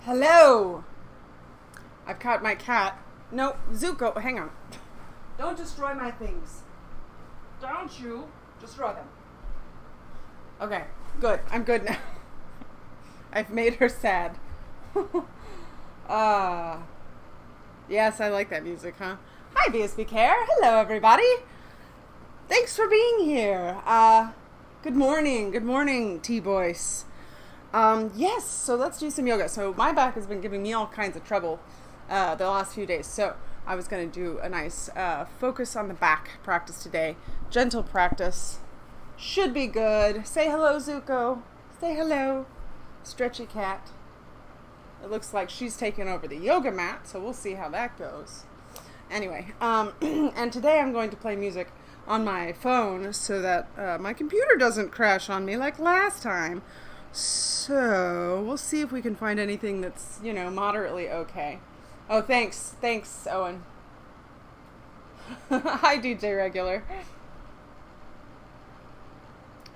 Hello! I've caught my cat. No, Zuko, hang on. Don't destroy my things. Don't you destroy them. Okay, good. I'm good now. I've made her sad. Yes, I like that music, huh? Hi, VSB Care. Hello, everybody. Thanks for being here. Good morning, T-Boys. Yes, so let's do some yoga. So my back has been giving me all kinds of trouble the last few days. So I was going to do a nice focus on the back practice today. Gentle practice. Should be good. Say hello, Zuko. Say hello. Stretchy cat. It looks like she's taken over the yoga mat, so we'll see how that goes. Anyway, and today I'm going to play music on my phone so that my computer doesn't crash on me like last time. So we'll see if we can find anything that's, moderately okay. Oh, thanks, Owen. Hi, DJ Regular.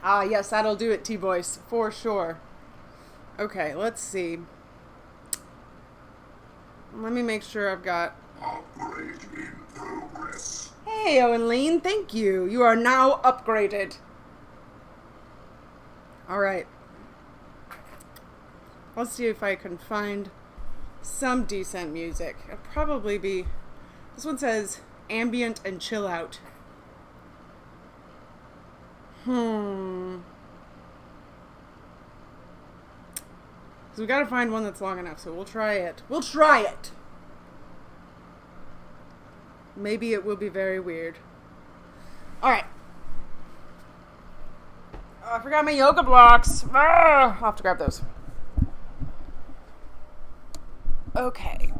Yes, that'll do it, T-Voice, for sure. Okay, let's see. Let me make sure I've got... Upgrade in progress. Hey, Owen Lean, thank you. You are now upgraded. All right. Let's see if I can find some decent music. It'll probably be... This one says ambient and chill out. So we gotta find one that's long enough, so we'll try it. Maybe it will be very weird. Alright. Oh, I forgot my yoga blocks. I'll have to grab those. Okay.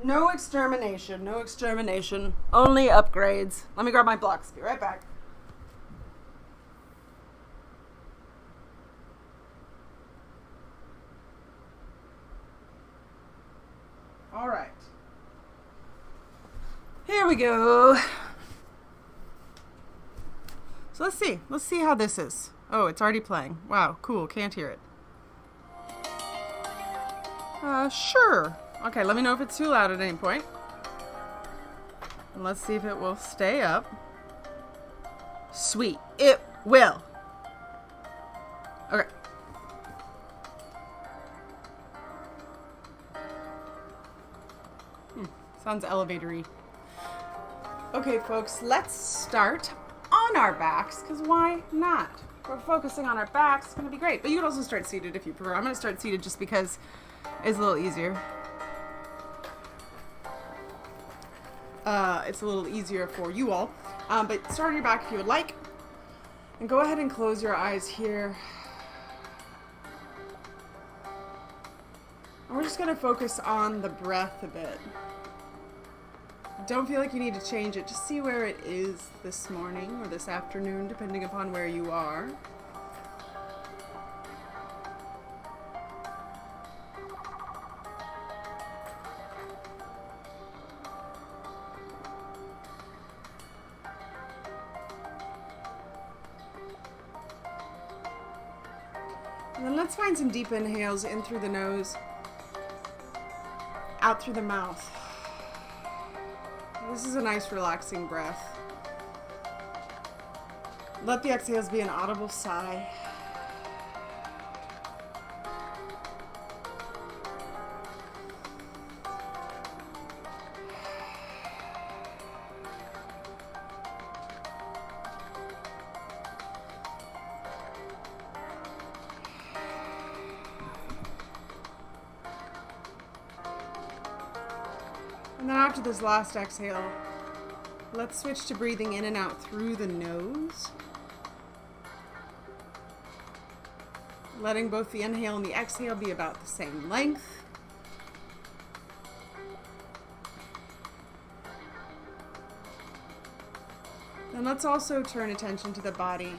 No extermination. Only upgrades. Let me grab my blocks. Be right back. All right. Here we go. So let's see. Let's see how this is. Oh, it's already playing. Wow, cool. Can't hear it. Sure. Okay, let me know if it's too loud at any point. And let's see if it will stay up. Sweet. It will. Okay. Sounds elevator-y. Okay, folks, let's start on our backs, because why not? We're focusing on our backs. It's going to be great. But you can also start seated if you prefer. I'm going to start seated just because it's a little easier. It's a little easier for you all. But start on your back if you would like. And go ahead and close your eyes here. And we're just going to focus on the breath a bit. Don't feel like you need to change it. Just see where it is this morning or this afternoon, depending upon where you are. And then let's find some deep inhales in through the nose, out through the mouth. This is a nice relaxing breath. Let the exhales be an audible sigh. And then after this last exhale, let's switch to breathing in and out through the nose. Letting both the inhale and the exhale be about the same length. Then let's also turn attention to the body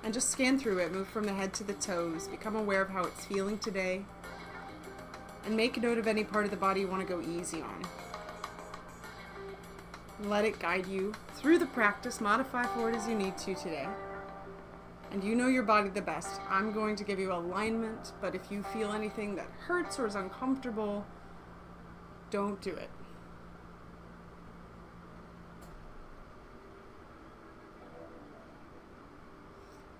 and just scan through it. Move from the head to the toes. Become aware of how it's feeling today. And make a note of any part of the body you want to go easy on. Let it guide you through the practice. Modify for it as you need to today. And you know your body the best. I'm going to give you alignment, but if you feel anything that hurts or is uncomfortable, don't do it.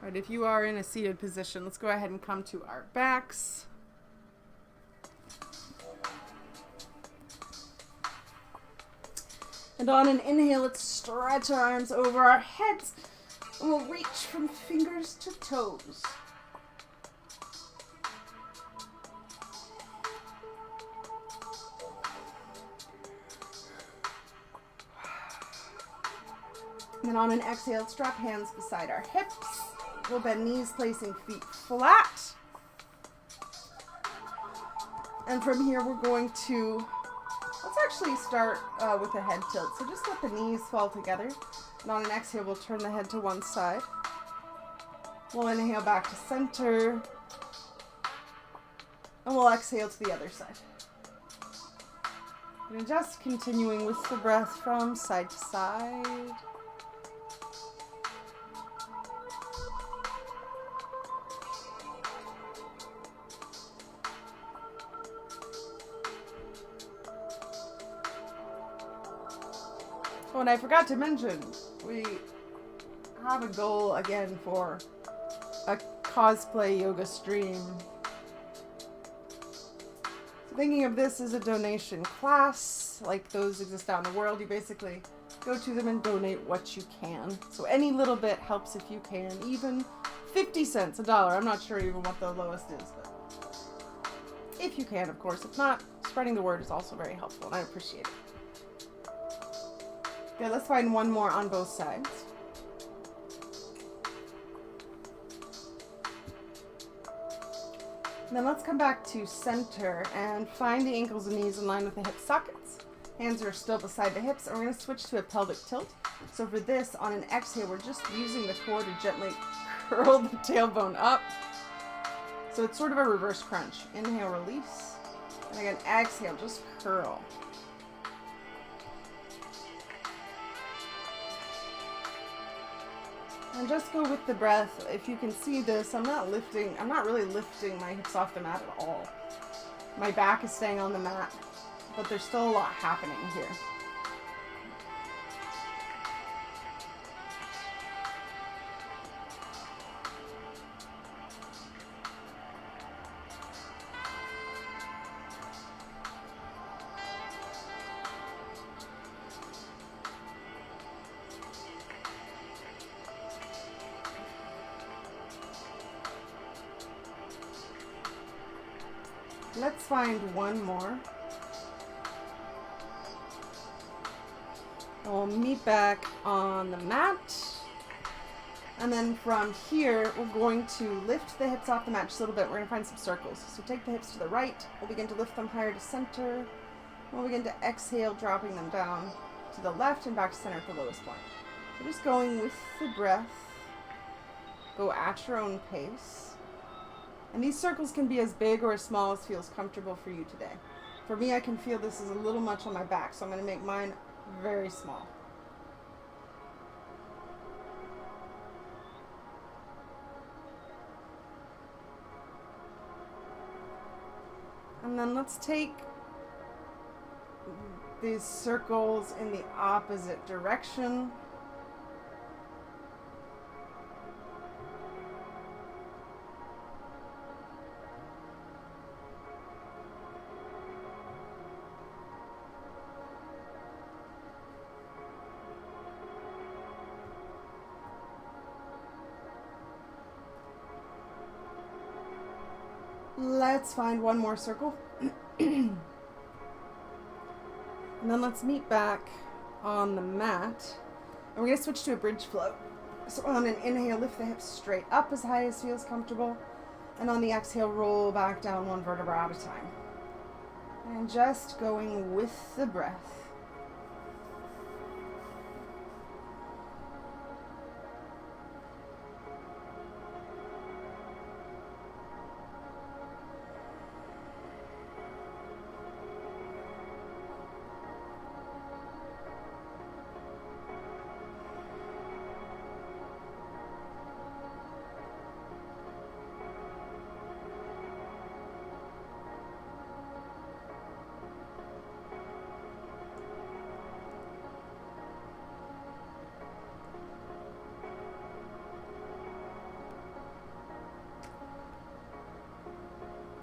All right, if you are in a seated position, let's go ahead and come to our backs. And on an inhale, let's stretch our arms over our heads. And we'll reach from fingers to toes. And then on an exhale, let's drop hands beside our hips. We'll bend knees, placing feet flat. And from here, we're going to, let's actually start with a head tilt. So just let the knees fall together. And on an exhale, we'll turn the head to one side. We'll inhale back to center. And we'll exhale to the other side. And just continuing with the breath from side to side. Oh, and I forgot to mention, we have a goal again for a cosplay yoga stream. So thinking of this as a donation class, like those exist out in the world, you basically go to them and donate what you can. So any little bit helps if you can, even 50 cents, $1. I'm not sure even what the lowest is, but if you can, of course. If not, spreading the word is also very helpful, and I appreciate it. Okay, let's find one more on both sides. And then let's come back to center and find the ankles and knees in line with the hip sockets. Hands are still beside the hips, and we're going to switch to a pelvic tilt. So for this, on an exhale, we're just using the core to gently curl the tailbone up. So it's sort of a reverse crunch. Inhale, release. And again, exhale, just curl. And just go with the breath. If you can see this, I'm not really lifting my hips off the mat at all. My back is staying on the mat, but there's still a lot happening here. Let's find one more. We'll meet back on the mat. And then from here, we're going to lift the hips off the mat just a little bit. We're going to find some circles. So take the hips to the right. We'll begin to lift them higher to center. We'll begin to exhale, dropping them down to the left and back to center at the lowest point. So just going with the breath. Go at your own pace. And these circles can be as big or as small as feels comfortable for you today. For me, I can feel this is a little much on my back, so I'm going to make mine very small. And then let's take these circles in the opposite direction. Let's find one more circle. And then let's meet back on the mat. And we're going to switch to a bridge flow. So on an inhale, lift the hips straight up as high as feels comfortable. And on the exhale, roll back down one vertebra at a time. And just going with the breath.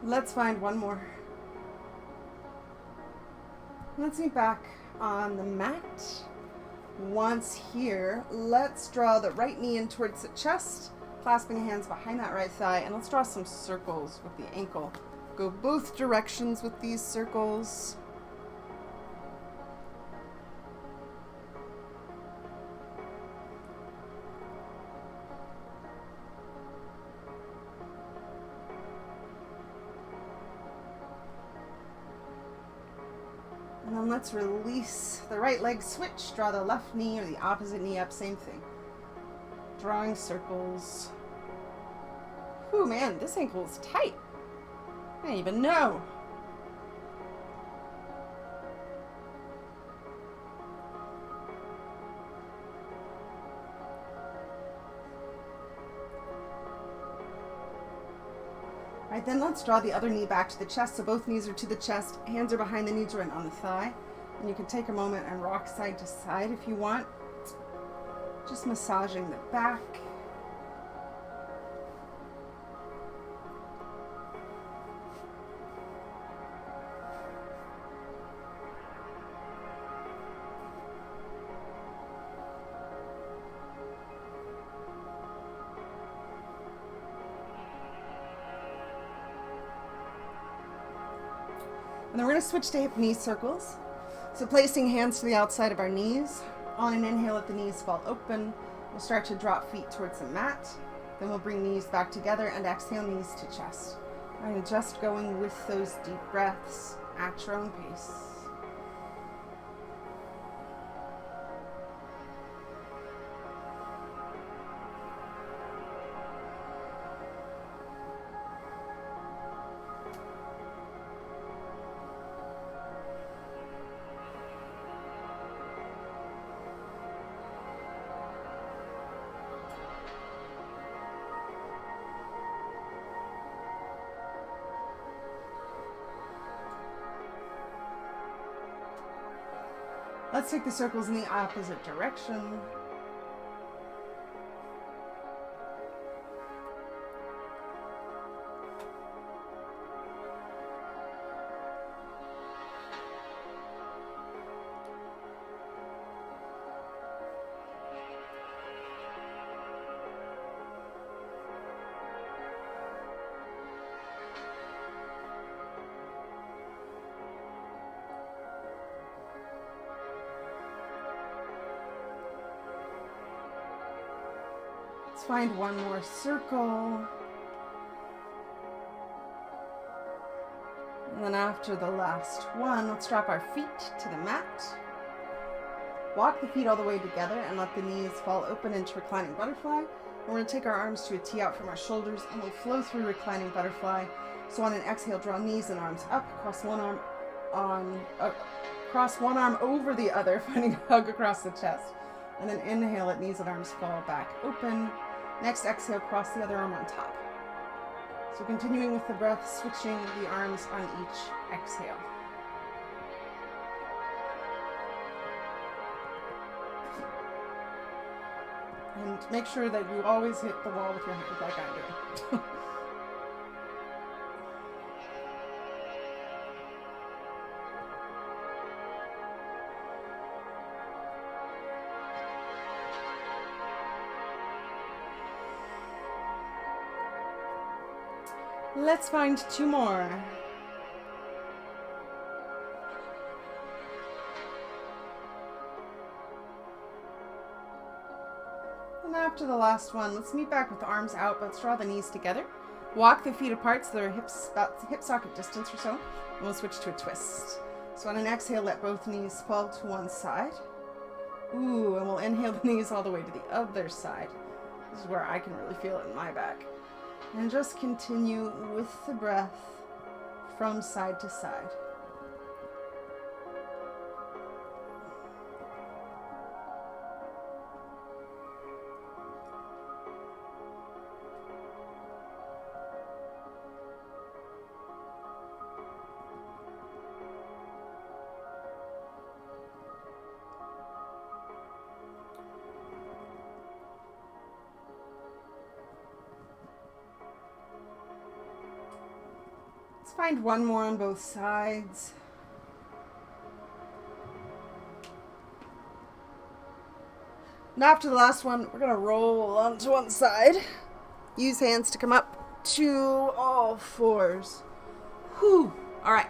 Let's find one more. Let's meet back on the mat. Once here, let's draw the right knee in towards the chest, clasping hands behind that right thigh, and let's draw some circles with the ankle. Go both directions with these circles. And then let's release the right leg switch, draw the left knee or the opposite knee up, same thing. Drawing circles. Ooh, man, this ankle is tight. I didn't even know. Alright, then let's draw the other knee back to the chest, so both knees are to the chest, hands are behind the knee joint on the thigh. And you can take a moment and rock side to side if you want. Just massaging the back. And then we're going to switch to hip knee circles. So placing hands to the outside of our knees. On an inhale, let the knees fall open. We'll start to drop feet towards the mat. Then we'll bring knees back together and exhale, knees to chest. And just going with those deep breaths at your own pace. Let's take the circles in the opposite direction. Let's find one more circle. And then after the last one, let's drop our feet to the mat. Walk the feet all the way together and let the knees fall open into reclining butterfly. And we're going to take our arms to a T out from our shoulders and we'll flow through reclining butterfly. So on an exhale, draw knees and arms up, cross one arm over the other, finding a hug across the chest. And then inhale, let knees and arms fall back open. Next exhale, cross the other arm on top. So continuing with the breath, switching the arms on each exhale. And make sure that you always hit the wall with your hand like I'm doing. Let's find two more. And after the last one, let's meet back with the arms out. Let's draw the knees together. Walk the feet apart so they're hips about hip socket distance or so. And we'll switch to a twist. So on an exhale, let both knees fall to one side. Ooh, and we'll inhale the knees all the way to the other side. This is where I can really feel it in my back. And just continue with the breath from side to side. Find one more on both sides. And after the last one, we're going to roll onto one side. Use hands to come up to all fours. Whew. All right.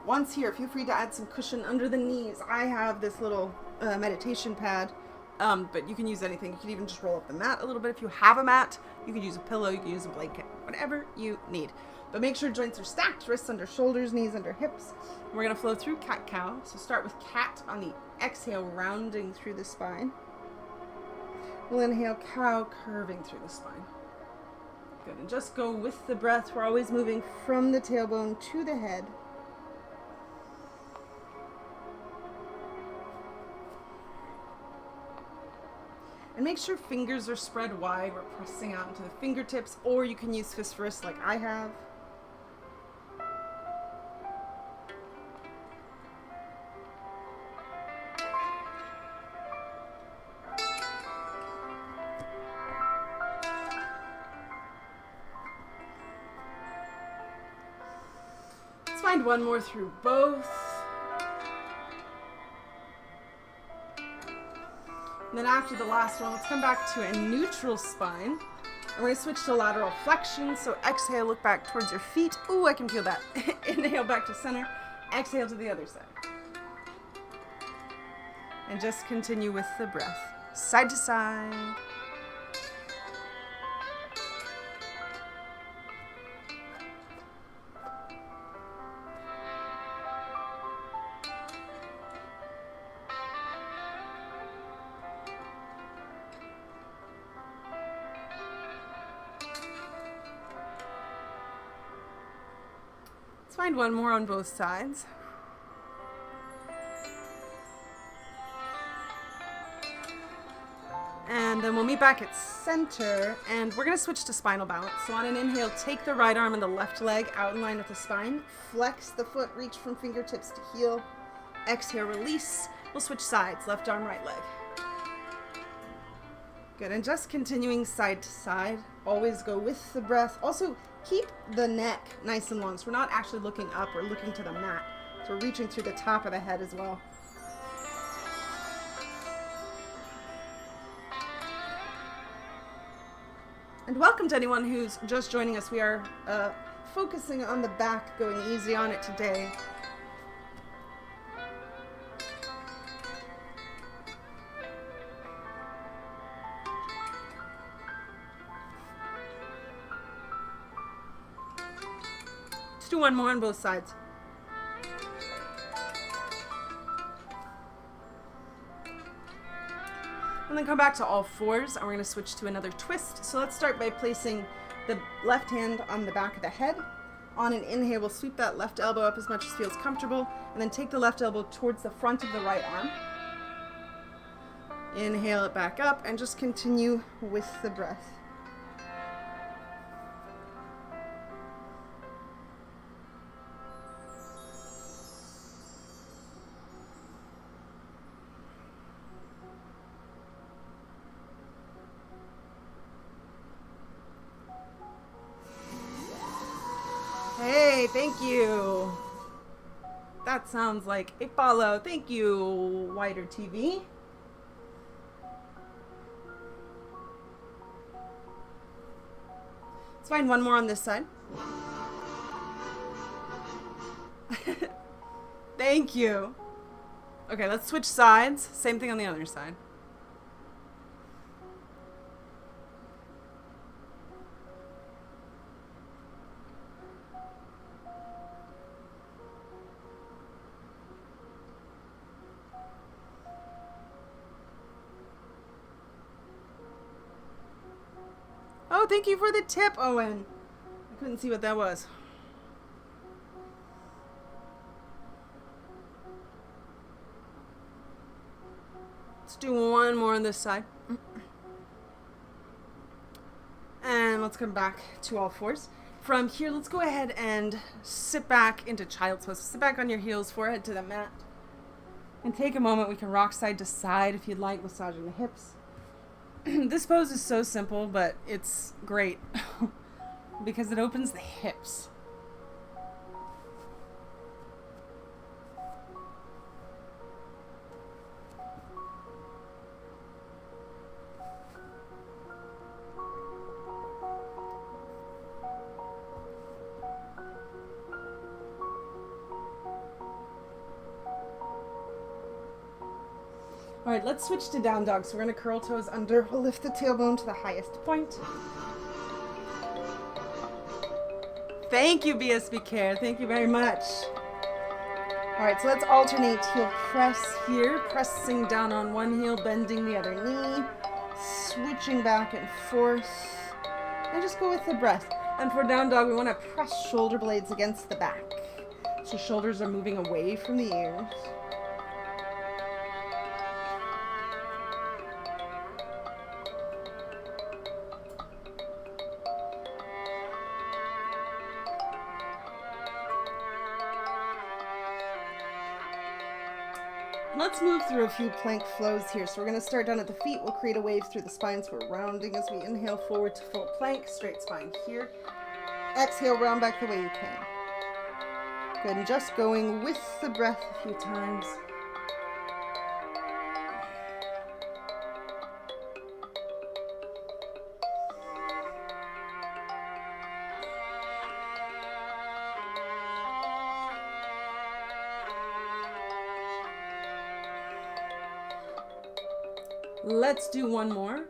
Once here, feel free to add some cushion under the knees. I have this little meditation pad, but you can use anything. You can even just roll up the mat a little bit. If you have a mat, you can use a pillow, you can use a blanket, whatever you need. But make sure joints are stacked, wrists under shoulders, knees under hips. We're going to flow through cat-cow. So start with cat on the exhale, rounding through the spine. We'll inhale cow, curving through the spine. Good, and just go with the breath. We're always moving from the tailbone to the head. And make sure fingers are spread wide. We're pressing out into the fingertips, or you can use fist for wrist like I have. Let's find one more through both. And then after the last one, let's come back to a neutral spine. And we're going to switch to lateral flexion. So exhale, look back towards your feet. Ooh, I can feel that. Inhale back to center. Exhale to the other side. And just continue with the breath. Side to side. Let's find one more on both sides. And then we'll meet back at center, and we're going to switch to spinal balance. So on an inhale, take the right arm and the left leg out in line with the spine. Flex the foot, reach from fingertips to heel. Exhale, release. We'll switch sides, left arm, right leg. Good, and just continuing side to side. Always go with the breath. Also, keep the neck nice and long. So we're not actually looking up, we're looking to the mat. So we're reaching through the top of the head as well. And welcome to anyone who's just joining us. We are focusing on the back, going easy on it today. Let's do one more on both sides. And then come back to all fours, and we're going to switch to another twist. So let's start by placing the left hand on the back of the head. On an inhale, we'll sweep that left elbow up as much as feels comfortable, and then take the left elbow towards the front of the right arm. Inhale it back up, and just continue with the breath. Hey, thank you. That sounds like a follow. Thank you, Wider TV. Let's find one more on this side. Thank you. Okay, let's switch sides. Same thing on the other side. Oh, thank you for the tip, Owen. I couldn't see what that was. Let's do one more on this side. And let's come back to all fours. From here, let's go ahead and sit back into child's pose. Sit back on your heels, forehead to the mat. And take a moment. We can rock side to side if you'd like, massaging the hips. This pose is so simple, but it's great because it opens the hips. All right, let's switch to down dog. So we're going to curl toes under. We'll lift the tailbone to the highest point. Thank you, BSB Care. Thank you very much. All right, so let's alternate heel press here, pressing down on one heel, bending the other knee, switching back and forth, and just go with the breath. And for down dog, we want to press shoulder blades against the back, so shoulders are moving away from the ears. Let's move through a few plank flows here. So we're going to start down at the feet. We'll create a wave through the spine. So we're rounding as we inhale forward to full plank. Straight spine here. Exhale, round back the way you can. Good. And just going with the breath a few times. Let's do one more.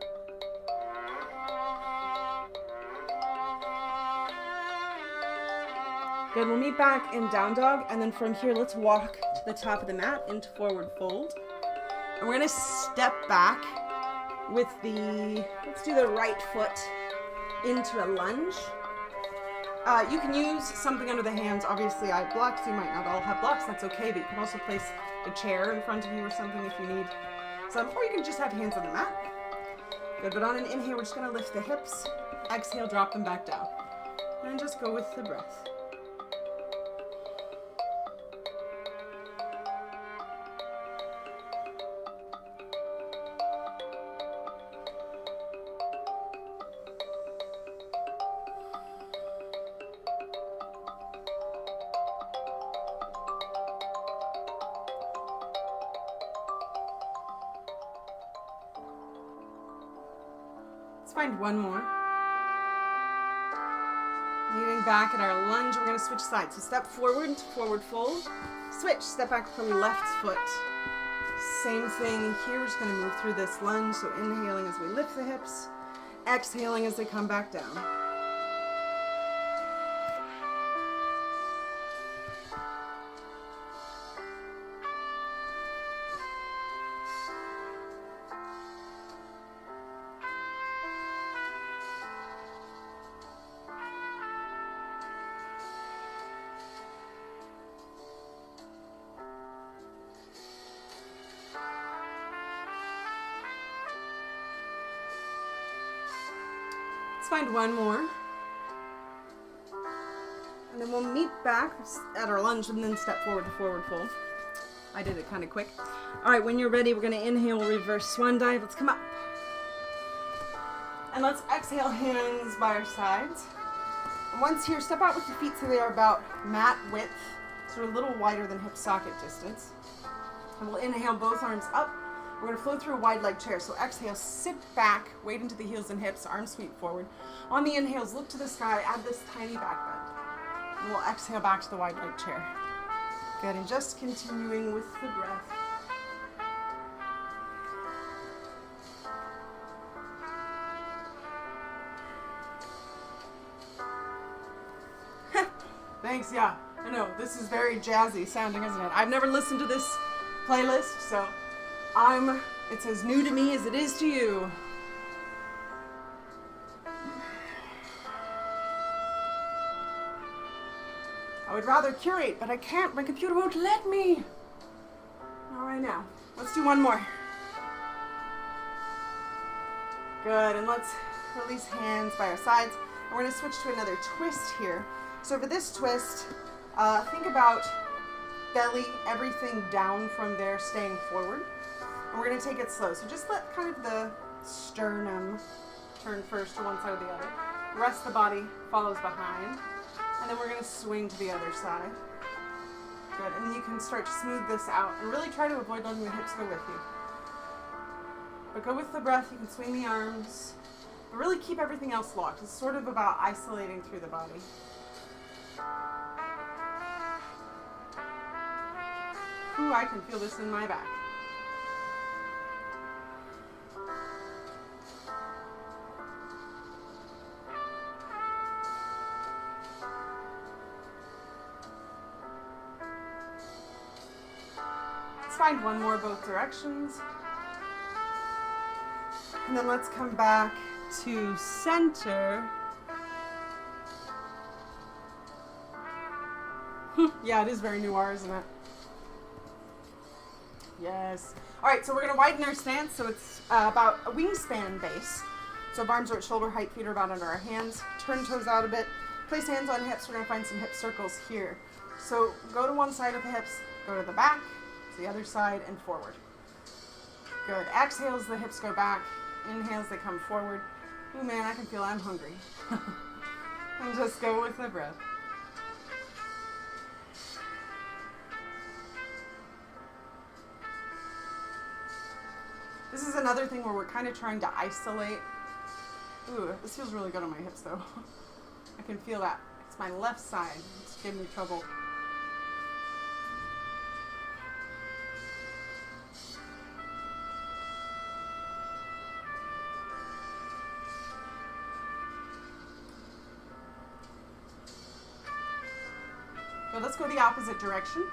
Good, we'll meet back in down dog, and then from here, let's walk to the top of the mat into forward fold. And we're gonna step back with let's do the right foot into a lunge. You can use something under the hands. Obviously, I have blocks. You might not all have blocks. That's okay, but you can also place a chair in front of you or something if you need some, or you can just have hands on the mat. Good, but on an inhale, we're just gonna lift the hips. Exhale, drop them back down. And just go with the breath. Let's find one more. Moving back at our lunge, we're going to switch sides. So step forward to forward fold. Switch, step back from left foot. Same thing here, we're just going to move through this lunge. So inhaling as we lift the hips, exhaling as they come back down. Let's find one more. And then we'll meet back at our lunge and then step forward to forward fold. I did it kind of quick. All right, when you're ready, we're going to inhale, reverse swan dive. Let's come up. And let's exhale, hands by our sides. And once here, step out with the feet so they are about mat width, so a little wider than hip socket distance. And we'll inhale both arms up. We're going to flow through a wide leg chair. So exhale, sit back, weight into the heels and hips, arms sweep forward. On the inhales, look to the sky, add this tiny back bend. And we'll exhale back to the wide leg chair. Good, and just continuing with the breath. Thanks, yeah. I know, this is very jazzy sounding, isn't it? I've never listened to this playlist, so it's as new to me as it is to you. I would rather curate, but I can't. My computer won't let me. All right, now, let's do one more. Good, and let's release hands by our sides. And we're gonna switch to another twist here. So for this twist, think about belly, everything down from there, staying forward. And we're going to take it slow. So just let kind of the sternum turn first to one side or the other. The rest of the body follows behind. And then we're going to swing to the other side. Good. And then you can start to smooth this out and really try to avoid letting the hips go with you. But go with the breath. You can swing the arms. But really keep everything else locked. It's sort of about isolating through the body. Ooh, I can feel this in my back. find one more both directions. And then let's come back to center. Yeah, it is very noir, isn't it? Yes. All right, so we're going to widen our stance so it's about a wingspan base. So arms are at shoulder height, feet are about under our hands. Turn toes out a bit. Place hands on hips. We're going to find some hip circles here. So go to one side of the hips, go to the back, to the other side, and forward. Good. Exhales, the hips go back. Inhales, they come forward. Oh man, I can feel I'm hungry. And just go with the breath. This is another thing where we're kind of trying to isolate. Ooh, this feels really good on my hips though. I can feel that. It's my left side. It's giving me trouble. So let's go the opposite direction.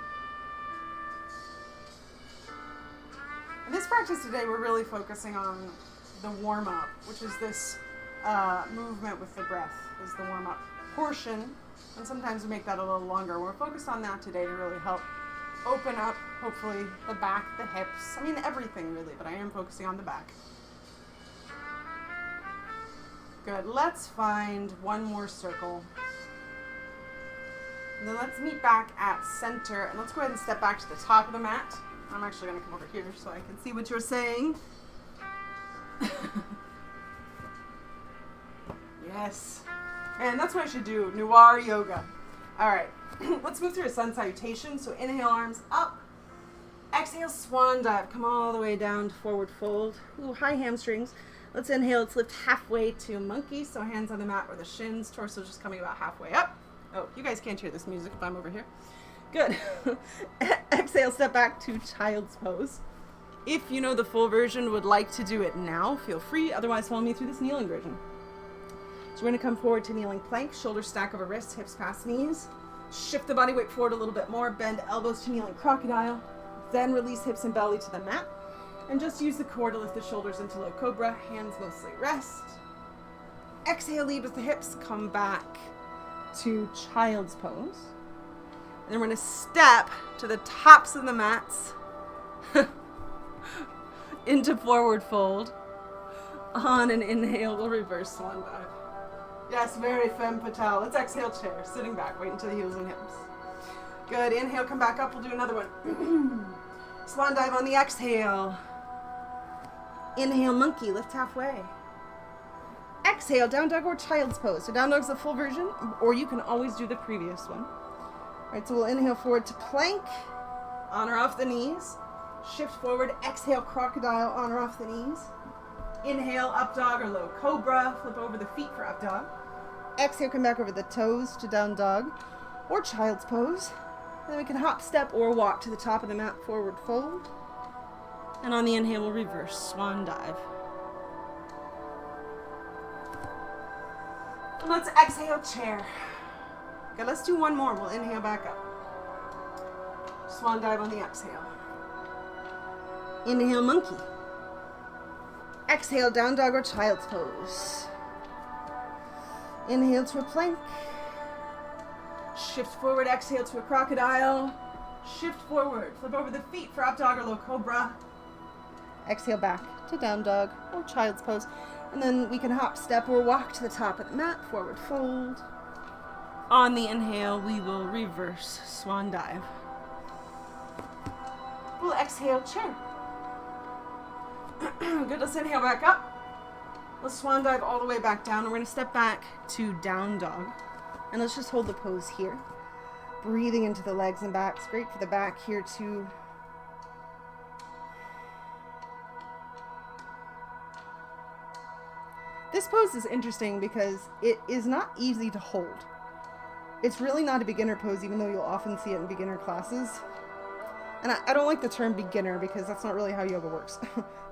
In this practice today, we're really focusing on the warm-up, which is this movement with the breath, is the warm-up portion. And sometimes we make that a little longer. We're focused on that today to really help open up, hopefully, the back, the hips. I mean, everything really, but I am focusing on the back. Good. Let's find one more circle. And then let's meet back at center, and let's go ahead and step back to the top of the mat. I'm actually going to come over here so I can see what you're saying. Yes. And that's what I should do, noir yoga. All right, let's move through a sun salutation. So inhale, arms up. Exhale, swan dive. Come all the way down to forward fold. Ooh, high hamstrings. Let's inhale, let's lift halfway to monkey. So hands on the mat or the shins, torso just coming about halfway up. Oh, you guys can't hear this music if I'm over here. Good. Exhale, step back to child's pose. If you know the full version, would like to do it now, feel free. Otherwise, follow me through this kneeling version. So we're going to come forward to kneeling plank, shoulders stack over wrists, hips past knees. Shift the body weight forward a little bit more, bend elbows to kneeling crocodile, then release hips and belly to the mat. And just use the core to lift the shoulders into low cobra, hands mostly rest. Exhale, lead with the hips, come back to child's pose. And then we're going to step to the tops of the mats into forward fold. On an inhale, we'll reverse swan dive. Yes, very femme fatale. Let's exhale, chair, sitting back, wait until the heels and hips. Good, inhale, come back up, we'll do another one. Swan dive on the exhale. Inhale, monkey, lift halfway. Exhale, down dog or child's pose. So down dog's the full version, or you can always do the previous one. All right, so we'll inhale forward to plank, on or off the knees. Shift forward, exhale, crocodile, on or off the knees. Inhale, up dog or low cobra, flip over the feet for up dog. Exhale, come back over the toes to down dog or child's pose. And then we can hop, step, or walk to the top of the mat, forward fold. And on the inhale, we'll reverse swan dive. And let's exhale, chair. Okay, let's do one more. We'll inhale back up. Swan dive on the exhale. Inhale, monkey. Exhale, down dog or child's pose. Inhale to a plank. Shift forward, exhale to a crocodile. Shift forward, flip over the feet for up dog or low cobra. Exhale back to down dog or child's pose. And then we can hop, step, or walk to the top of the mat, forward fold. On the inhale, we will reverse swan dive. We'll exhale, chair. Good, let's inhale back up. Let's swan dive all the way back down. And we're going to step back to down dog. And let's just hold the pose here. Breathing into the legs and back. It's great for the back here too. This pose is interesting because it is not easy to hold. It's really not a beginner pose, even though you'll often see it in beginner classes. And I don't like the term beginner because that's not really how yoga works.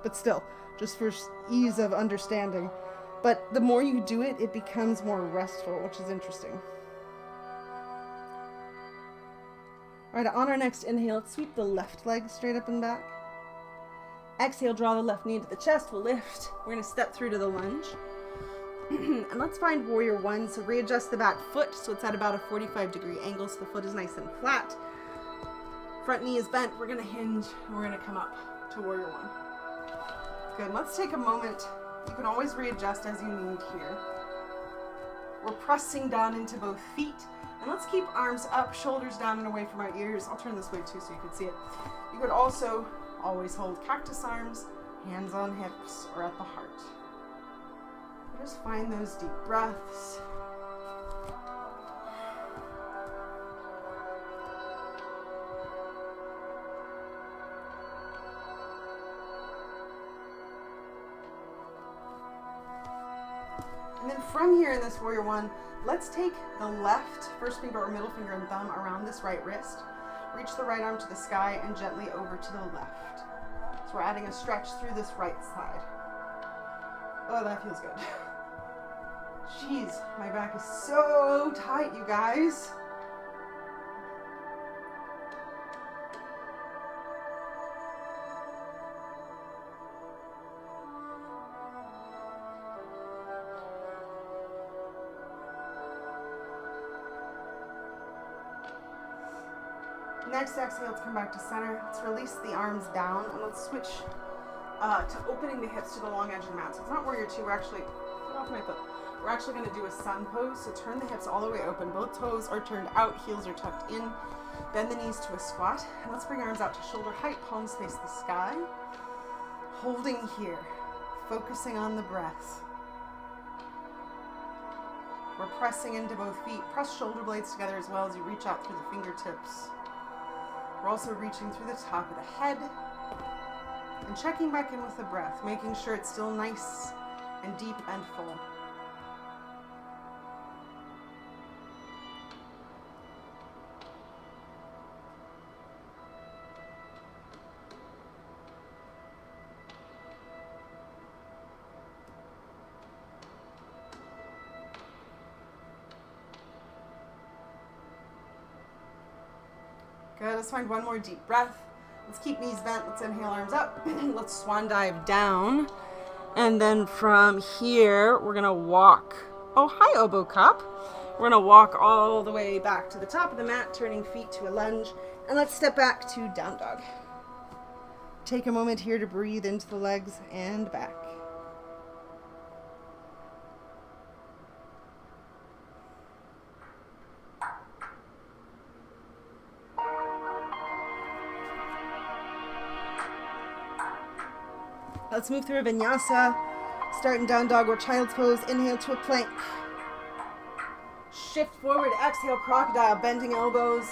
But still, just for ease of understanding. But the more you do it, it becomes more restful, which is interesting. All right, on our next inhale, sweep the left leg straight up and back. Exhale, draw the left knee into the chest. We'll lift. We're going to step through to the lunge. And let's find warrior one. So readjust the back foot so it's at about a 45-degree angle so the foot is nice and flat. Front knee is bent. We're going to hinge and we're going to come up to warrior one. Good. Let's take a moment. You can always readjust as you need here. We're pressing down into both feet. And let's keep arms up, shoulders down and away from our ears. I'll turn this way too so you can see it. You could also always hold cactus arms, hands on hips, or at the heart. Just find those deep breaths. And then from here in this warrior one, let's take the left first finger or middle finger and thumb around this right wrist. Reach the right arm to the sky and gently over to the left. So we're adding a stretch through this right side. Oh, that feels good. Jeez, my back is so tight, you guys. Next exhale, let's come back to center. Let's release the arms down and let's switch to opening the hips to the long edge of the mat. So it's not warrior two, we're actually, get off my foot. We're actually going to do a sun pose. So turn the hips all the way open. Both toes are turned out, heels are tucked in. Bend the knees to a squat. And let's bring arms out to shoulder height, palms face the sky. Holding here, focusing on the breath. We're pressing into both feet. Press shoulder blades together as well as you reach out through the fingertips. We're also reaching through the top of the head and checking back in with the breath, making sure it's still nice and deep and full. Good, let's find one more deep breath. Let's keep knees bent. Let's inhale, arms up. Let's swan dive down. And then from here, we're gonna walk. Oh, hi, oboe cup. We're gonna walk all the way back to the top of the mat, turning feet to a lunge. And let's step back to down dog. Take a moment here to breathe into the legs and back. Let's move through a vinyasa. Start in down dog or child's pose. Inhale to a plank. Shift forward. Exhale, crocodile, bending elbows.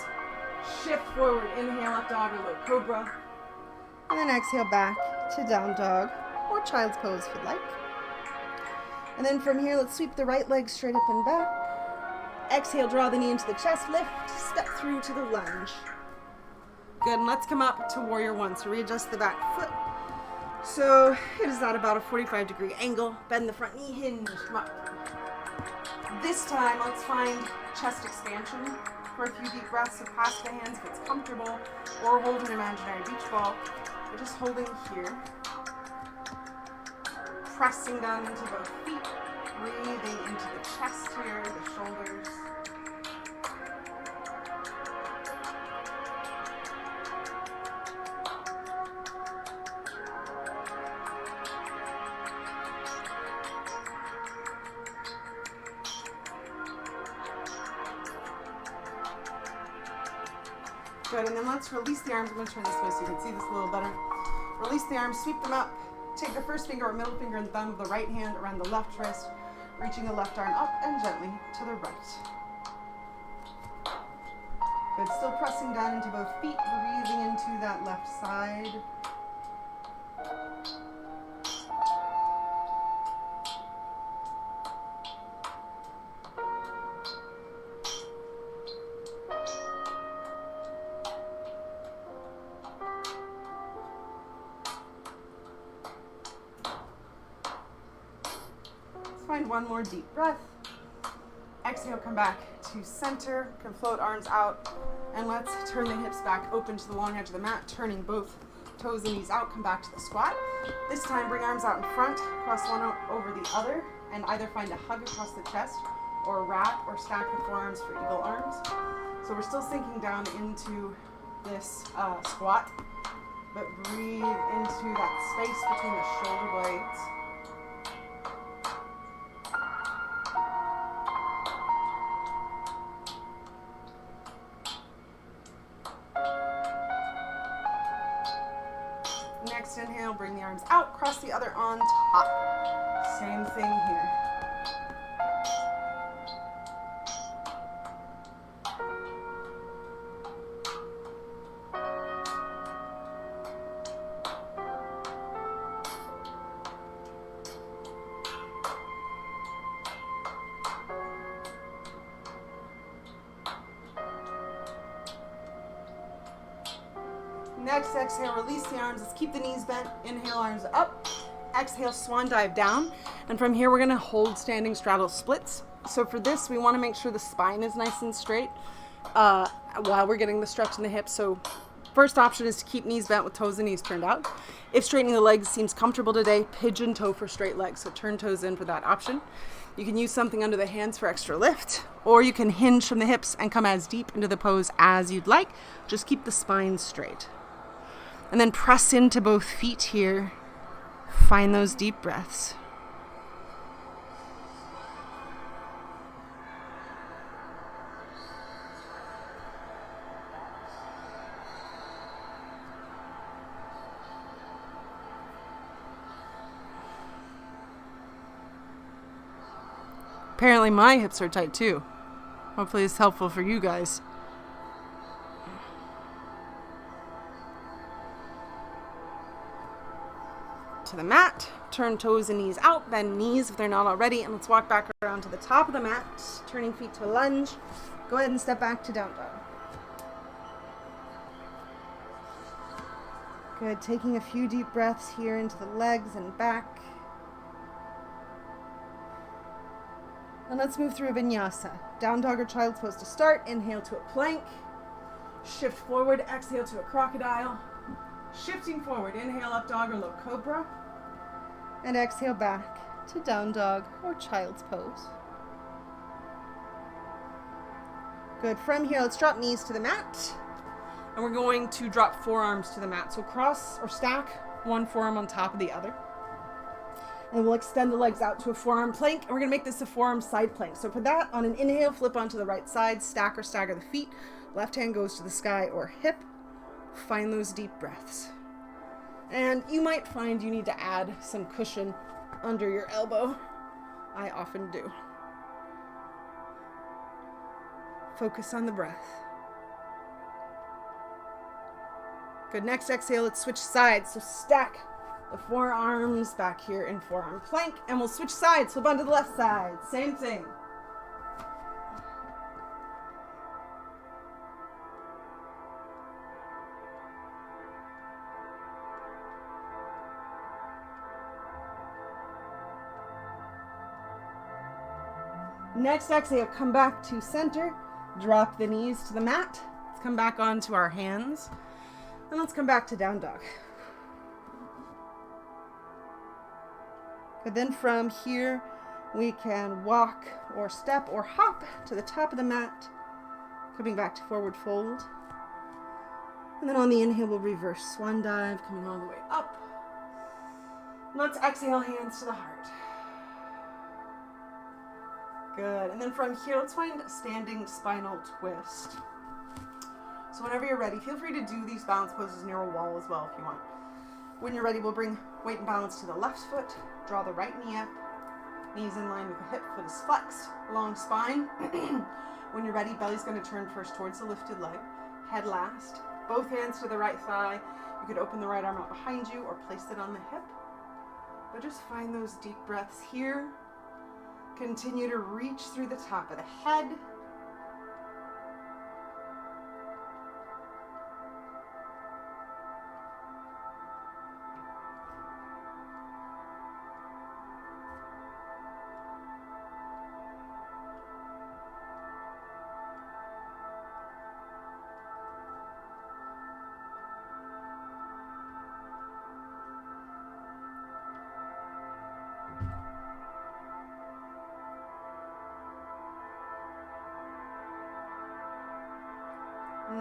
Shift forward. Inhale, up dog or low cobra. And then exhale back to down dog or child's pose if you'd like. And then from here, let's sweep the right leg straight up and back. Exhale, draw the knee into the chest. Lift. Step through to the lunge. Good. And let's come up to warrior one. So readjust the back foot. So it is at about a 45-degree angle. Bend the front knee, hinge, come up. This time, let's find chest expansion for a few deep breaths. So pass the hands if it's comfortable, or hold an imaginary beach ball. We're just holding here. Pressing down into both feet. Breathing into the chest here, the shoulders. Good, and then let's release the arms. I'm going to turn this way so you can see this a little better. Release the arms, sweep them up. Take the first finger or middle finger and thumb of the right hand around the left wrist, reaching the left arm up and gently to the right. Good, still pressing down into both feet, breathing into that left side. Find one more deep breath. Exhale, come back to center. Can float arms out And let's turn the hips back open to the long edge of the mat, turning both toes and knees out. Come back to the squat. This time, bring arms out in front, cross one over the other, and either find a hug across the chest or wrap or stack the forearms for eagle arms. So we're still sinking down into this squat, but breathe into that space between the shoulder blades. Next inhale, bring the arms out, cross the other on top. Same thing here. Next, exhale, release the arms. Let's keep the knees bent. Inhale, arms up. Exhale, swan dive down. And from here, we're going to hold standing straddle splits. So for this, we want to make sure the spine is nice and straight while we're getting the stretch in the hips. So first option is to keep knees bent with toes and knees turned out. If straightening the legs seems comfortable today, pigeon toe for straight legs. So turn toes in for that option. You can use something under the hands for extra lift, or you can hinge from the hips and come as deep into the pose as you'd like. Just keep the spine straight. And then press into both feet here. Find those deep breaths. Apparently my hips are tight too. Hopefully it's helpful for you guys. To the mat, turn toes and knees out, bend knees if they're not already, and let's walk back around to the top of the mat, turning feet to a lunge. Go ahead and step back to down dog. Good, taking a few deep breaths here into the legs and back. And let's move through a vinyasa. Down dog or child's pose to start. Inhale to a plank. Shift forward, exhale to a crocodile. Shifting forward, inhale up dog or low cobra. And exhale back to down dog or child's pose. Good, from here let's drop knees to the mat. And we're going to drop forearms to the mat. So cross or stack one forearm on top of the other. And we'll extend the legs out to a forearm plank. And we're gonna make this a forearm side plank. So for that, on an inhale, flip onto the right side, stack or stagger the feet. Left hand goes to the sky or hip. Find those deep breaths. And you might find you need to add some cushion under your elbow. I often do. Focus on the breath. Good, next exhale, let's switch sides. So stack the forearms back here in forearm plank, and we'll switch sides, flip onto the left side. Same thing. Next exhale, come back to center. Drop the knees to the mat. Let's come back onto our hands. And let's come back to down dog. But then from here, we can walk or step or hop to the top of the mat. Coming back to forward fold. And then on the inhale, we'll reverse swan dive, coming all the way up. Let's exhale, hands to the heart. Good, and then from here, let's find a standing spinal twist. So whenever you're ready, feel free to do these balance poses near a wall as well if you want. When you're ready, we'll bring weight and balance to the left foot, draw the right knee up, knees in line with the hip, foot is flexed, long spine. When you're ready, belly's gonna turn first towards the lifted leg, head last, both hands to the right thigh. You could open the right arm out behind you or place it on the hip, but just find those deep breaths here. Continue to reach through the top of the head.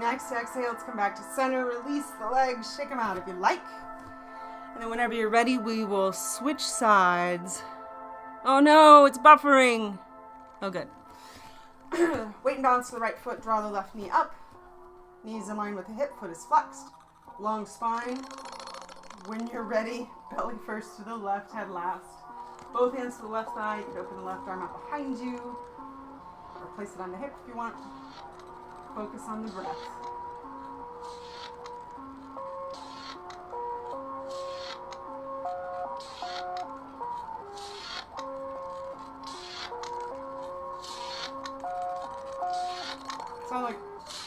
Next exhale, let's come back to center. Release the legs. Shake them out if you like. And then whenever you're ready, we will switch sides. Oh no, it's buffering. Oh, good. Weight and balance to the right foot. Draw the left knee up. Knees in line with the hip. Foot is flexed. Long spine. When you're ready, belly first to the left, head last. Both hands to the left thigh. You can open the left arm out behind you. Or place it on the hip if you want. Focus on the breath. Sound like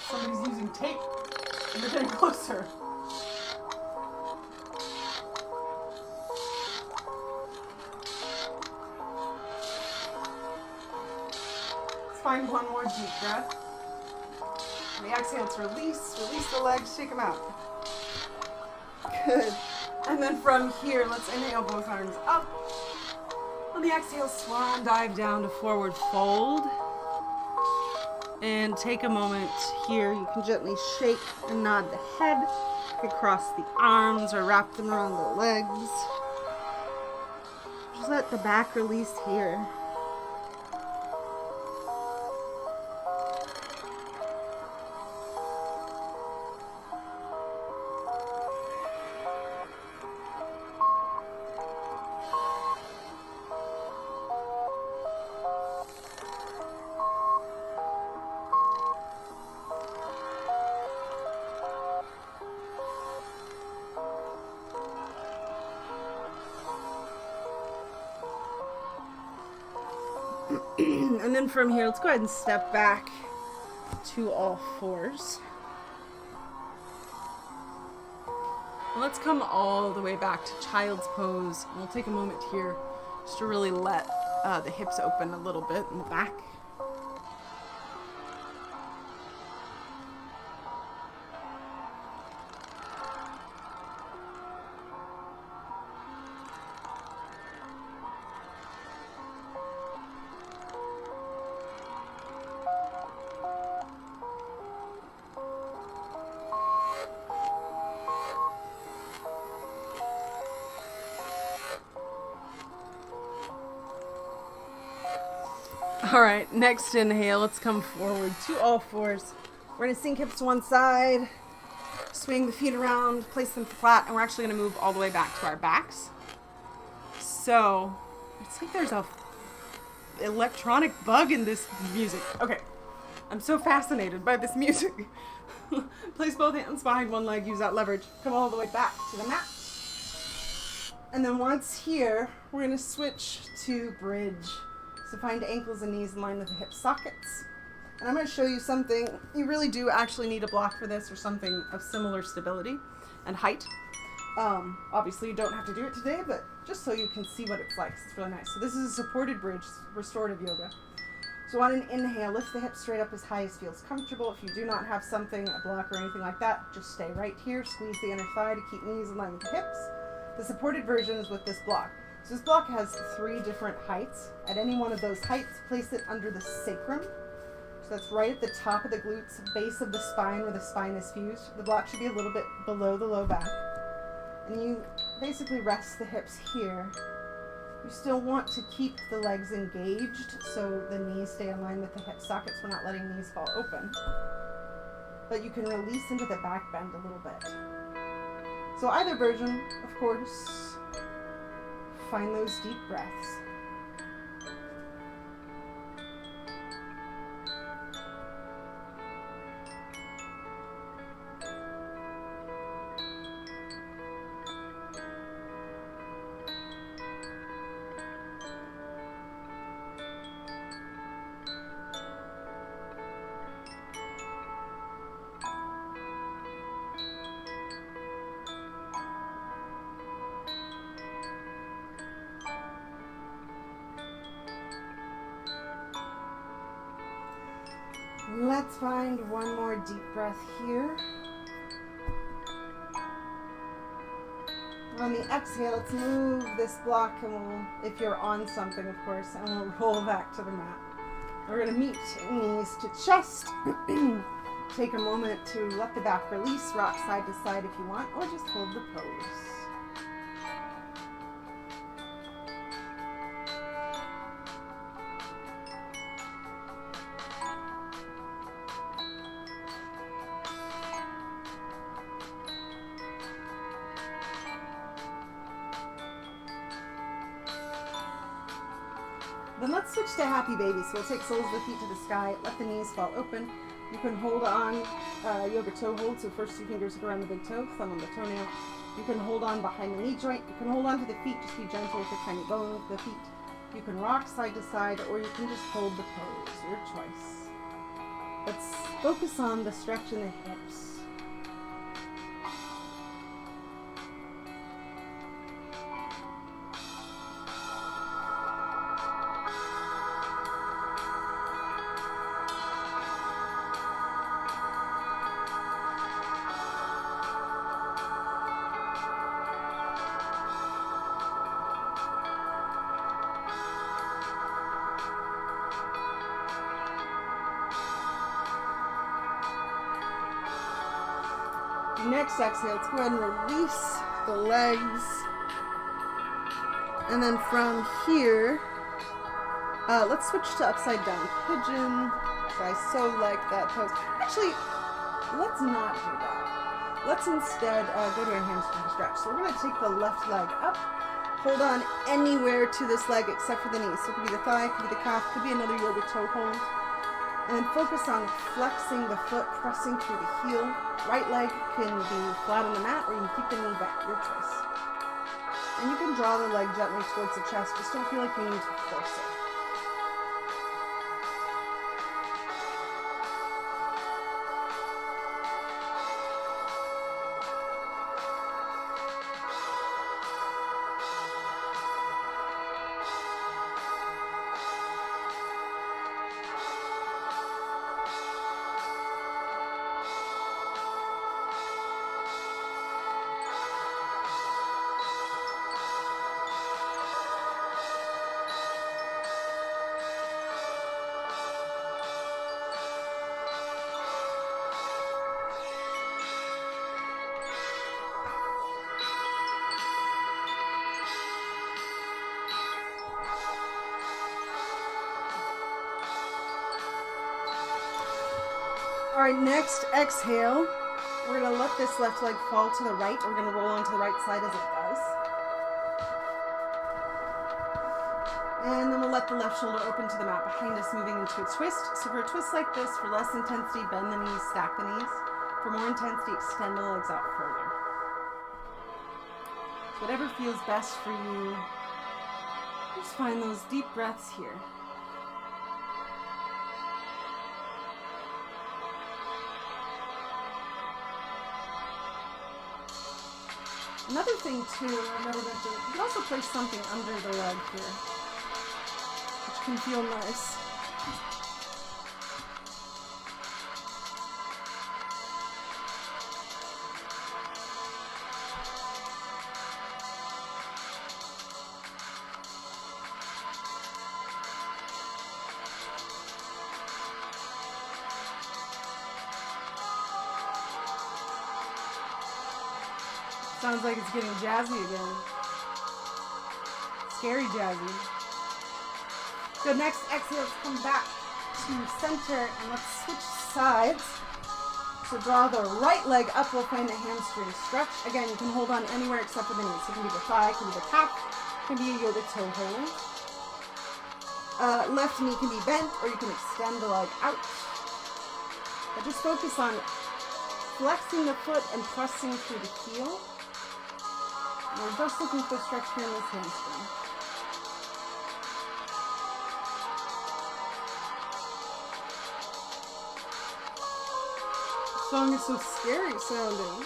somebody's using tape and you're getting closer. Let's find one more deep breath. On the exhale, let's release the legs, shake them out. Good. And then from here, let's inhale both arms up. On the exhale, swan dive down to forward fold. And take a moment here. You can gently shake and nod the head. You can cross the arms or wrap them around the legs. Just let the back release here. And then from here, let's go ahead and step back to all fours. And let's come all the way back to child's pose. And we'll take a moment here just to really let the hips open a little bit in the back. All right, next inhale, let's come forward to all fours. We're gonna sink hips to one side, swing the feet around, place them flat, and we're actually gonna move all the way back to our backs. So, it's like there's a electronic bug in this music. Okay, I'm so fascinated by this music. Place both hands behind one leg, use that leverage. Come all the way back to the mat. And then once here, we're gonna switch to bridge. So find ankles and knees in line with the hip sockets. And I'm going to show you something. You really do actually need a block for this or something of similar stability and height. Obviously, you don't have to do it today, but just so you can see what it's like. It's really nice. So this is a supported bridge, restorative yoga. So on an inhale, lift the hips straight up as high as feels comfortable. If you do not have something, a block or anything like that, just stay right here. Squeeze the inner thigh to keep knees in line with the hips. The supported version is with this block. So this block has 3 different heights. At any one of those heights, place it under the sacrum. So that's right at the top of the glutes, base of the spine where the spine is fused. The block should be a little bit below the low back. And you basically rest the hips here. You still want to keep the legs engaged so the knees stay in line with the hip sockets. We're not letting knees fall open. But you can release into the back bend a little bit. So either version, of course. Find those deep breaths. Let's find one more deep breath here. On the exhale, let's move this block and we'll, if you're on something of course, and we'll roll back to the mat. We're going to meet knees to chest. Take a moment to let the back release, rock side to side if you want, or just hold the pose. Then let's switch to happy baby. So we'll take soles of the feet to the sky, let the knees fall open. You can hold on yoga toe hold, so first 2 fingers go around the big toe, thumb on the toenail. You can hold on behind the knee joint. You can hold on to the feet, just be gentle with the tiny bone of the feet. You can rock side to side, or you can just hold the pose, your choice. Let's focus on the stretch in the hips. Next exhale, let's go ahead and release the legs. And then from here, let's switch to upside down pigeon. I so like that pose. Actually, let's not do that. Let's instead go to a hamstring stretch. So we're going to take the left leg up, hold on anywhere to this leg except for the knee. So it could be the thigh, it could be the calf, it could be another yoga toe hold. And then focus on flexing the foot, pressing through the heel. Right leg can be flat on the mat, or you can keep the knee back, your choice. And you can draw the leg gently towards the chest. Just don't feel like you need to force it. All right, next exhale. We're going to let this left leg fall to the right. We're going to roll onto the right side as it does. And then we'll let the left shoulder open to the mat behind us, moving into a twist. So for a twist like this, for less intensity, bend the knees, stack the knees. For more intensity, extend the legs out further. So whatever feels best for you, just find those deep breaths here. Another thing too, I never mentioned, you can also place something under the leg here, which can feel nice. Sounds like it's getting jazzy again. Scary jazzy. Good, next exhale, let's come back to center and let's switch sides. So draw the right leg up, we'll find the hamstring stretch. Again, you can hold on anywhere except for the knees. So it can be the thigh, it can be the calf, it can be a yoga toe hold. Left knee can be bent, or you can extend the leg out. But just focus on flexing the foot and pressing through the heel. We're just looking for stretch here in this hamstring. This song is so scary sounding.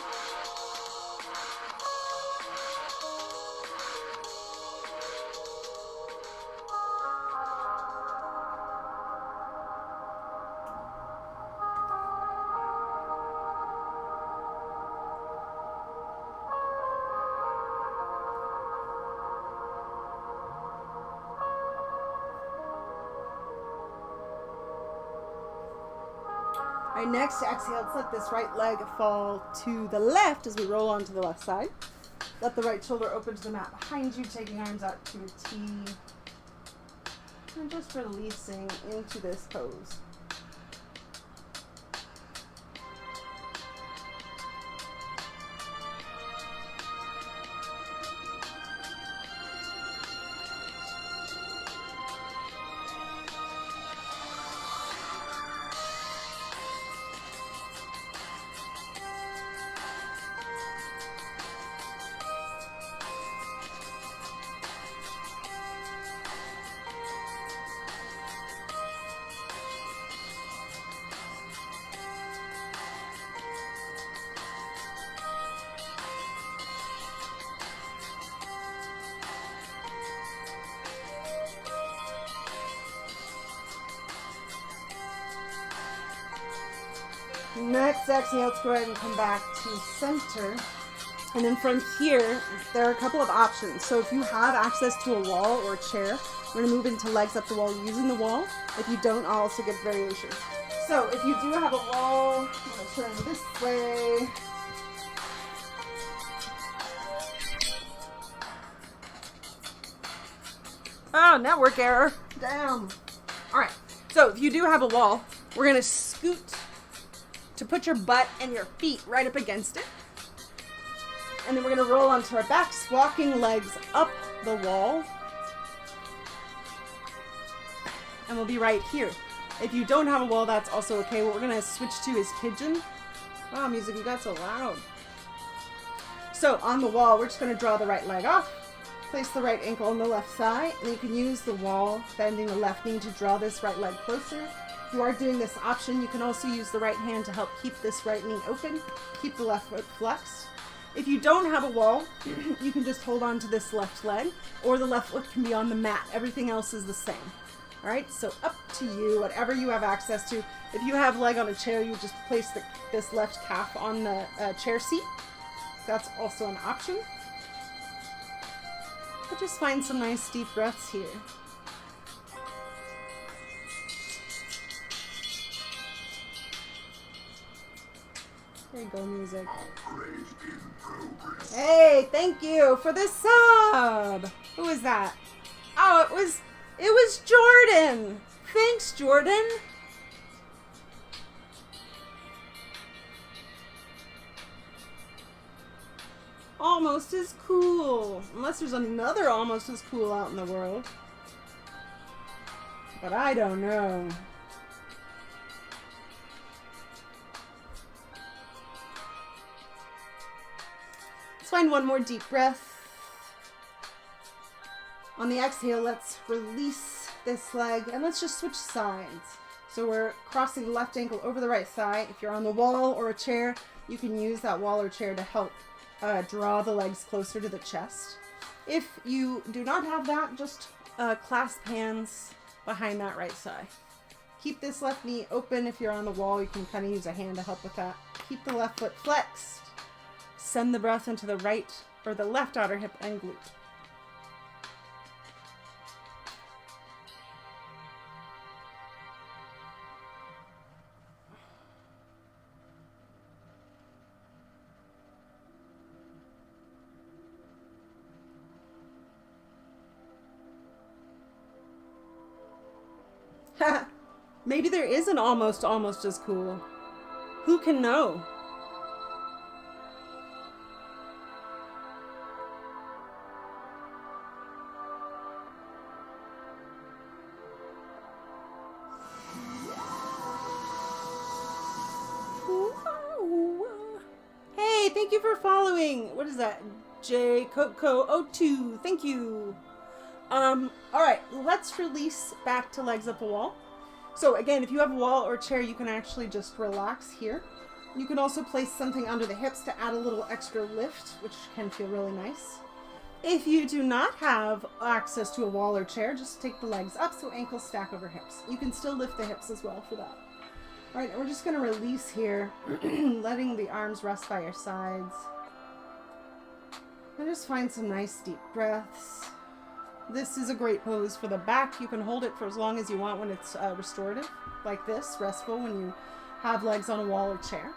All right, next exhale, let's let this right leg fall to the left as we roll onto the left side. Let the right shoulder open to the mat behind you, taking arms out to a T. And just releasing into this pose. Next exhale, let's go ahead and come back to center. And then from here, there are a couple of options. So if you have access to a wall or a chair, we're going to move into legs up the wall using the wall. If you don't, I'll also give variations. So if you do have a wall, I'm going to turn this way. Oh, network error. Damn. All right. So if you do have a wall, we're going to scoot to put your butt and your feet right up against it. And then we're going to roll onto our backs, walking legs up the wall. And we'll be right here. If you don't have a wall, that's also okay. What we're going to switch to is pigeon. Wow, music, you got so loud. So on the wall, we're just going to draw the right leg off. Place the right ankle on the left thigh. And you can use the wall, bending the left knee to draw this right leg closer. If you are doing this option, you can also use the right hand to help keep this right knee open. Keep the left foot flexed. If you don't have a wall, you can just hold on to this left leg, or the left foot can be on the mat. Everything else is the same. All right, so up to you, whatever you have access to. If you have leg on a chair, you just place this left calf on the chair seat. That's also an option. But just find some nice deep breaths here. There you go, music. Upgrade in progress. Hey, thank you for the sub. Who was that? Oh, it was Jordan. Thanks, Jordan. Almost as cool. Unless there's another almost as cool out in the world. But I don't know. Find one more deep breath. On the exhale, let's release this leg and let's just switch sides. So we're crossing the left ankle over the right thigh. If you're on the wall or a chair, you can use that wall or chair to help draw the legs closer to the chest. If you do not have that, just clasp hands behind that right thigh. Keep this left knee open. If you're on the wall, you can kind of use a hand to help with that. Keep the left foot flexed. Send the breath into the right or the left outer hip and glute. Maybe there is an almost as cool. Who can know? Hey, thank you for following. What is that? J Coco 02. Thank you. All right, let's release back to legs up the wall. So again, if you have a wall or chair, you can actually just relax here. You can also place something under the hips to add a little extra lift, which can feel really nice. If you do not have access to a wall or chair, just take the legs up so ankles stack over hips. You can still lift the hips as well for that. All right, we're just going to release here, letting the arms rest by your sides. And just find some nice deep breaths. This is a great pose for the back. You can hold it for as long as you want when it's restorative, like this, restful when you have legs on a wall or chair.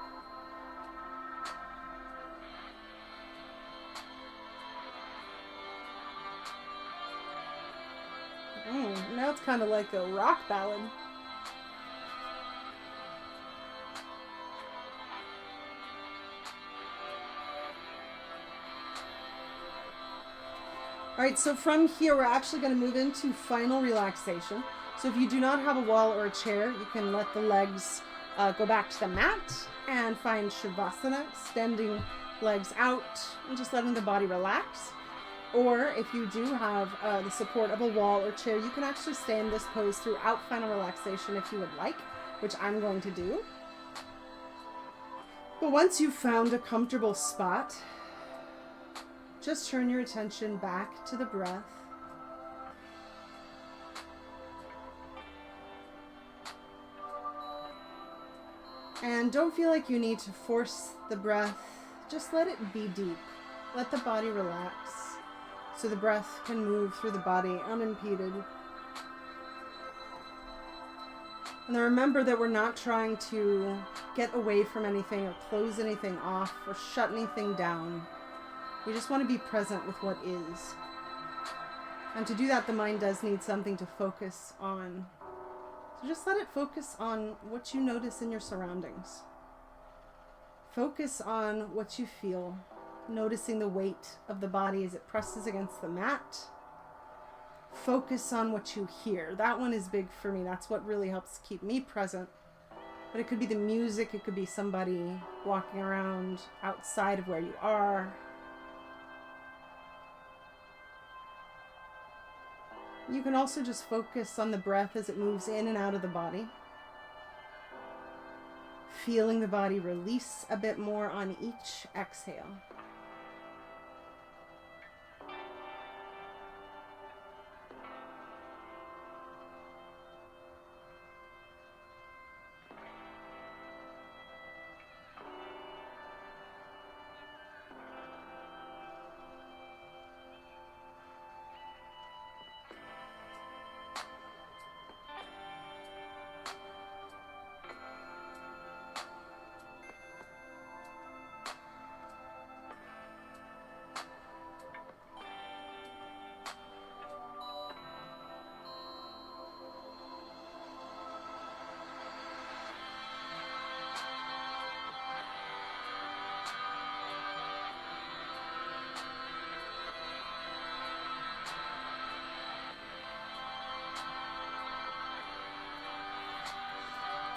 Now it's kind of like a rock ballad. Alright, so from here we're actually going to move into final relaxation. So if you do not have a wall or a chair, you can let the legs go back to the mat and find Shavasana, extending legs out and just letting the body relax. Or if you do have the support of a wall or chair, you can actually stay in this pose throughout final relaxation if you would like, which I'm going to do. But once you've found a comfortable spot, just turn your attention back to the breath. And don't feel like you need to force the breath. Just let it be deep. Let the body relax so the breath can move through the body unimpeded. And then remember that we're not trying to get away from anything or close anything off or shut anything down. We just want to be present with what is. And to do that, the mind does need something to focus on. So just let it focus on what you notice in your surroundings. Focus on what you feel, noticing the weight of the body as it presses against the mat. Focus on what you hear. That one is big for me. That's what really helps keep me present. But it could be the music, it could be somebody walking around outside of where you are. You can also just focus on the breath as it moves in and out of the body. Feeling the body release a bit more on each exhale.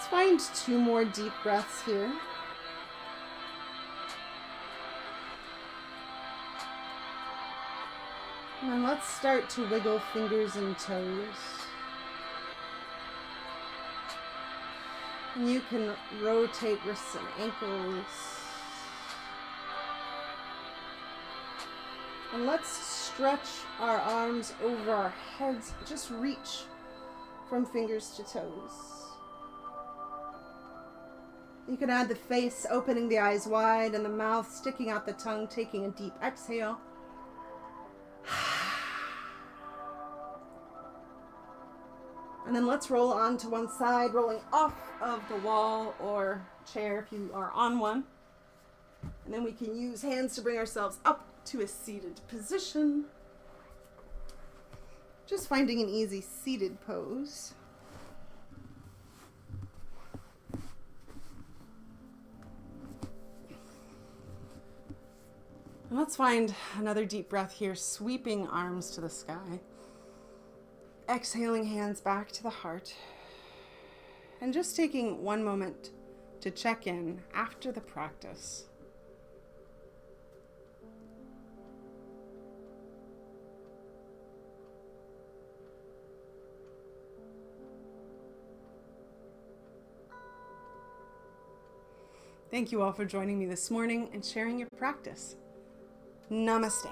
Find 2 more deep breaths here. And then let's start to wiggle fingers and toes. And you can rotate wrists and ankles. And let's stretch our arms over our heads. Just reach from fingers to toes. You can add the face, opening the eyes wide and the mouth, sticking out the tongue, taking a deep exhale. And then let's roll on to one side, rolling off of the wall or chair if you are on one. And then we can use hands to bring ourselves up to a seated position. Just finding an easy seated pose. And let's find another deep breath here, sweeping arms to the sky. Exhaling hands back to the heart. And just taking one moment to check in after the practice. Thank you all for joining me this morning and sharing your practice. Namaste.